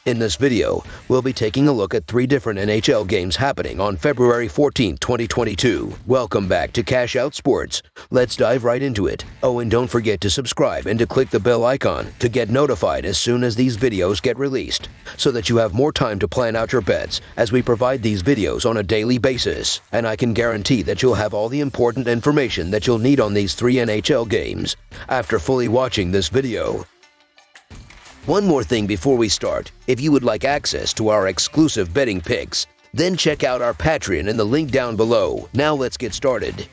In this video, we'll be taking a look at 3 different NHL games happening on February 14, 2022. Welcome back to Cash Out Sports. Let's dive right into it. Oh, and don't forget to subscribe and to click the bell icon to get notified as soon as these videos get released, so that you have more time to plan out your bets as we provide these videos on a daily basis. And I can guarantee that you'll have all the important information that you'll need on these 3 NHL games after fully watching this video. One more thing before we start. If you would like access to our exclusive betting picks, then check out our Patreon in the link down below. Now let's get started.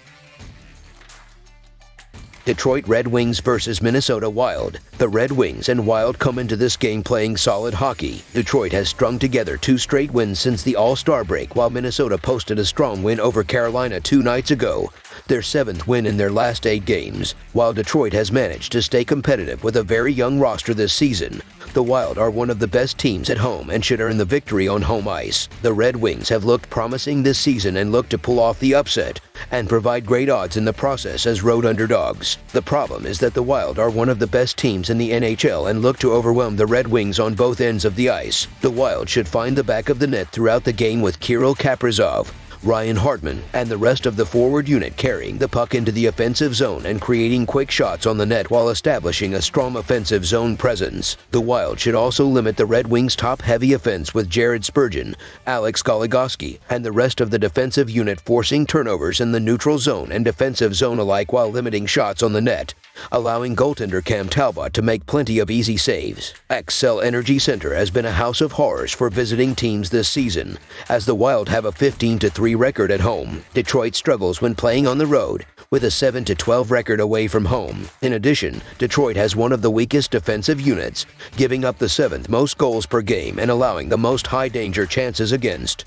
Detroit Red Wings versus Minnesota Wild. The Red Wings and Wild come into this game playing solid hockey. Detroit has strung together 2 straight wins since the All-Star break, while Minnesota posted a strong win over Carolina 2 nights ago, their 7th win in their last 8 games. While Detroit has managed to stay competitive with a very young roster this season, the Wild are one of the best teams at home and should earn the victory on home ice. The Red Wings have looked promising this season and look to pull off the upset and provide great odds in the process as road underdogs. The problem is that the Wild are one of the best teams in the NHL and look to overwhelm the Red Wings on both ends of the ice. The Wild should find the back of the net throughout the game with Kirill Kaprizov, Ryan Hartman, and the rest of the forward unit carrying the puck into the offensive zone and creating quick shots on the net while establishing a strong offensive zone presence. The Wild should also limit the Red Wings' top-heavy offense with Jared Spurgeon, Alex Goligoski, and the rest of the defensive unit forcing turnovers in the neutral zone and defensive zone alike while limiting shots on the net, allowing goaltender Cam Talbot to make plenty of easy saves. Xcel Energy Center has been a house of horrors for visiting teams this season, as the Wild have a 15-3 record at home. Detroit struggles when playing on the road, with a 7-12 record away from home. In addition, Detroit has one of the weakest defensive units, giving up the 7th most goals per game and allowing the most high-danger chances against,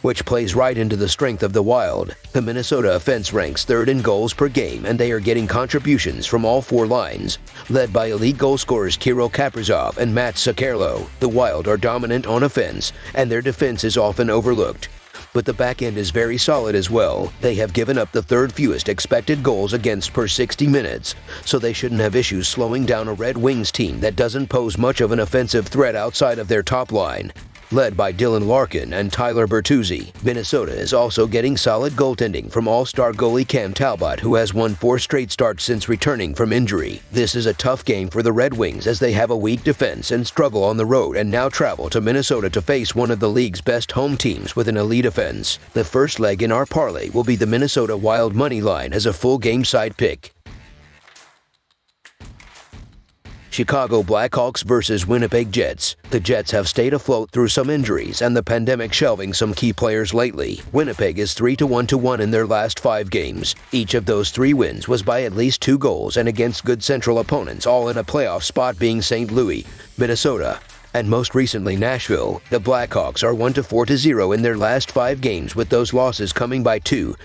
which plays right into the strength of the Wild. The Minnesota offense ranks 3rd in goals per game, and they are getting contributions from all 4 lines, led by elite goal scorers Kirill Kaprizov and Matt Zuccarello. The Wild are dominant on offense, and their defense is often overlooked, but the back end is very solid as well. They have given up the 3rd fewest expected goals against per 60 minutes, so they shouldn't have issues slowing down a Red Wings team that doesn't pose much of an offensive threat outside of their top line, led by Dylan Larkin and Tyler Bertuzzi. Minnesota is also getting solid goaltending from all-star goalie Cam Talbot, who has won 4 straight starts since returning from injury. This is a tough game for the Red Wings as they have a weak defense and struggle on the road and now travel to Minnesota to face one of the league's best home teams with an elite offense. The first leg in our parlay will be the Minnesota Wild money line as a full game side pick. Chicago Blackhawks versus Winnipeg Jets. The Jets have stayed afloat through some injuries and the pandemic shelving some key players lately. Winnipeg is 3-1 in their last 5 games. Each of those 3 wins was by at least 2 goals and against good central opponents, all in a playoff spot being St. Louis, Minnesota, and most recently Nashville. The Blackhawks are 1-4-0 in their last 5 games, with those losses coming by 2,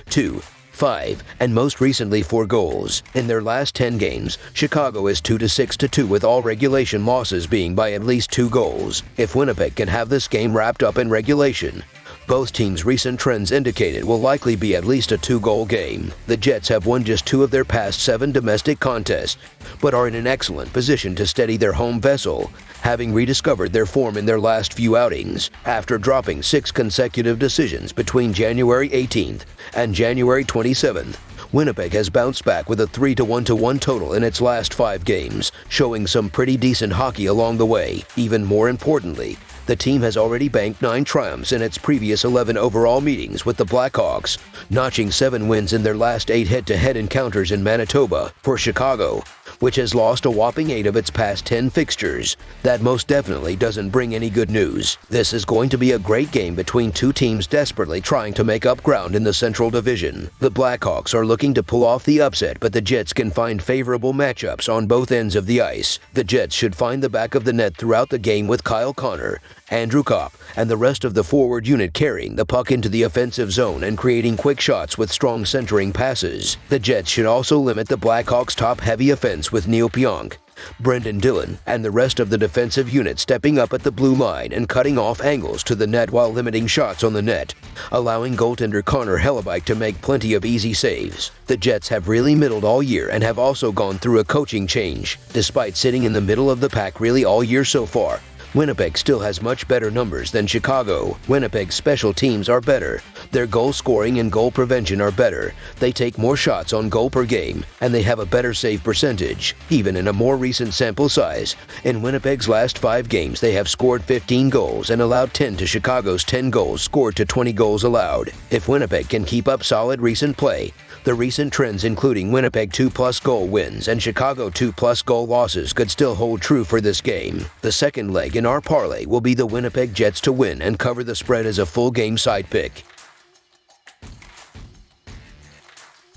5, and most recently 4 goals. In their last 10 games, Chicago is 2-6-2, with all regulation losses being by at least 2 goals. If Winnipeg can have this game wrapped up in regulation, both teams' recent trends indicate it will likely be at least a 2-goal game. The Jets have won just 2 of their past 7 domestic contests, but are in an excellent position to steady their home vessel, having rediscovered their form in their last few outings. After dropping 6 consecutive decisions between January 18th and January 27th, Winnipeg has bounced back with a 3-1 total in its last 5 games, showing some pretty decent hockey along the way. Even more importantly, the team has already banked 9 triumphs in its previous 11 overall meetings with the Blackhawks, notching 7 wins in their last 8 head-to-head encounters in Manitoba. For Chicago, which has lost a whopping 8 of its past 10 fixtures, that most definitely doesn't bring any good news. This is going to be a great game between 2 teams desperately trying to make up ground in the Central Division. The Blackhawks are looking to pull off the upset, but the Jets can find favorable matchups on both ends of the ice. The Jets should find the back of the net throughout the game with Kyle Connor, Andrew Kopp, and the rest of the forward unit carrying the puck into the offensive zone and creating quick shots with strong centering passes. The Jets should also limit the Blackhawks' top-heavy offense with Neil Pionk, Brendan Dillon, and the rest of the defensive unit stepping up at the blue line and cutting off angles to the net while limiting shots on the net, allowing goaltender Connor Hellebuyck to make plenty of easy saves. The Jets have really middled all year and have also gone through a coaching change. Despite sitting in the middle of the pack really all year so far, Winnipeg still has much better numbers than Chicago. Winnipeg's special teams are better. Their goal scoring and goal prevention are better. They take more shots on goal per game, and they have a better save percentage, even in a more recent sample size. In Winnipeg's last 5 games, they have scored 15 goals and allowed 10 to Chicago's 10 goals scored to 20 goals allowed. If Winnipeg can keep up solid recent play, the recent trends including Winnipeg 2+ goal wins and Chicago 2+ goal losses could still hold true for this game. The second leg in our parlay will be the Winnipeg Jets to win and cover the spread as a full game side pick.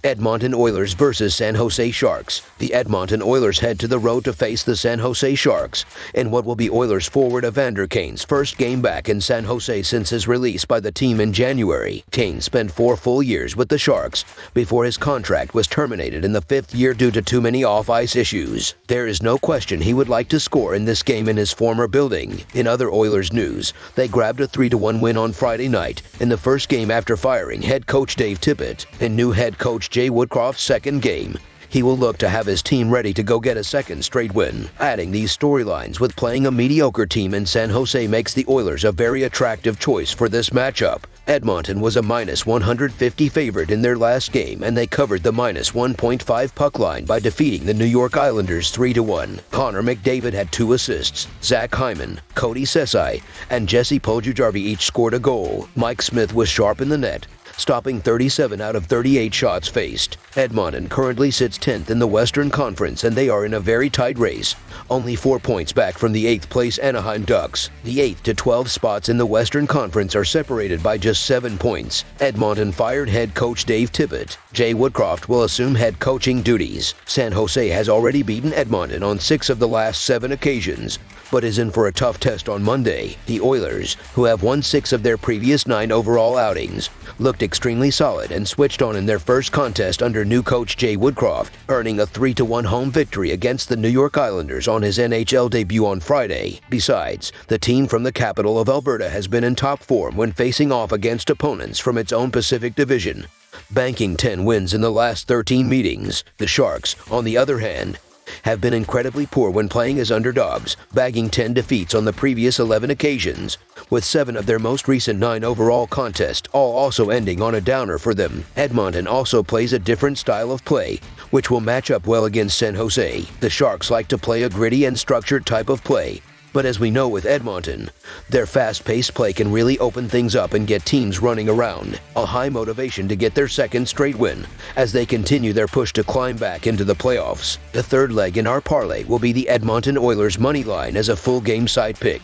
Edmonton Oilers versus San Jose Sharks. The Edmonton Oilers head to the road to face the San Jose Sharks in what will be Oilers forward Evander Kane's first game back in San Jose since his release by the team in January. Kane spent 4 full years with the Sharks before his contract was terminated in the 5th year due to too many off-ice issues. There is no question he would like to score in this game in his former building. In other Oilers news, they grabbed a 3-1 win on Friday night in the first game after firing head coach Dave Tippett. In new head coach Jay Woodcroft's second game, he will look to have his team ready to go get a second straight win. Adding these storylines with playing a mediocre team in San Jose makes the Oilers a very attractive choice for this matchup. Edmonton was a -150 favorite in their last game, and they covered the -1.5 puck line by defeating the New York Islanders 3-1. Connor McDavid had 2 assists. Zach Hyman, Cody Ceci, and Jesse Puljujarvi each scored a goal. Mike Smith was sharp in the net, stopping 37 out of 38 shots faced. Edmonton currently sits 10th in the Western Conference, and they are in a very tight race, only 4 points back from the 8th place Anaheim Ducks. The 8th to 12th spots in the Western Conference are separated by just 7 points. Edmonton fired head coach Dave Tippett. Jay Woodcroft will assume head coaching duties. San Jose has already beaten Edmonton on 6 of the last 7 occasions, but is in for a tough test on Monday. The Oilers, who have won 6 of their previous 9 overall outings, looked extremely solid and switched on in their first contest under new coach Jay Woodcroft, earning a 3-1 home victory against the New York Islanders on his NHL debut on Friday. Besides, the team from the capital of Alberta has been in top form when facing off against opponents from its own Pacific Division, banking 10 wins in the last 13 meetings. The Sharks, on the other hand, have been incredibly poor when playing as underdogs, bagging 10 defeats on the previous 11 occasions, with 7 of their most recent 9 overall contests all also ending on a downer for them. Edmonton also plays a different style of play, which will match up well against San Jose. The Sharks like to play a gritty and structured type of play, but as we know with Edmonton, their fast-paced play can really open things up and get teams running around. A high motivation to get their second straight win as they continue their push to climb back into the playoffs. The third leg in our parlay will be the Edmonton Oilers money line as a full game side pick.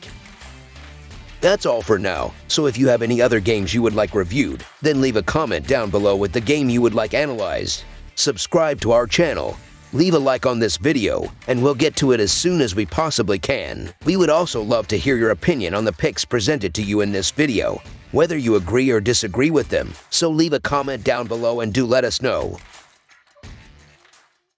That's all for now, so if you have any other games you would like reviewed, then leave a comment down below with the game you would like analyzed. Subscribe to our channel, leave a like on this video, and we'll get to it as soon as we possibly can. We would also love to hear your opinion on the picks presented to you in this video, whether you agree or disagree with them, so leave a comment down below and do let us know.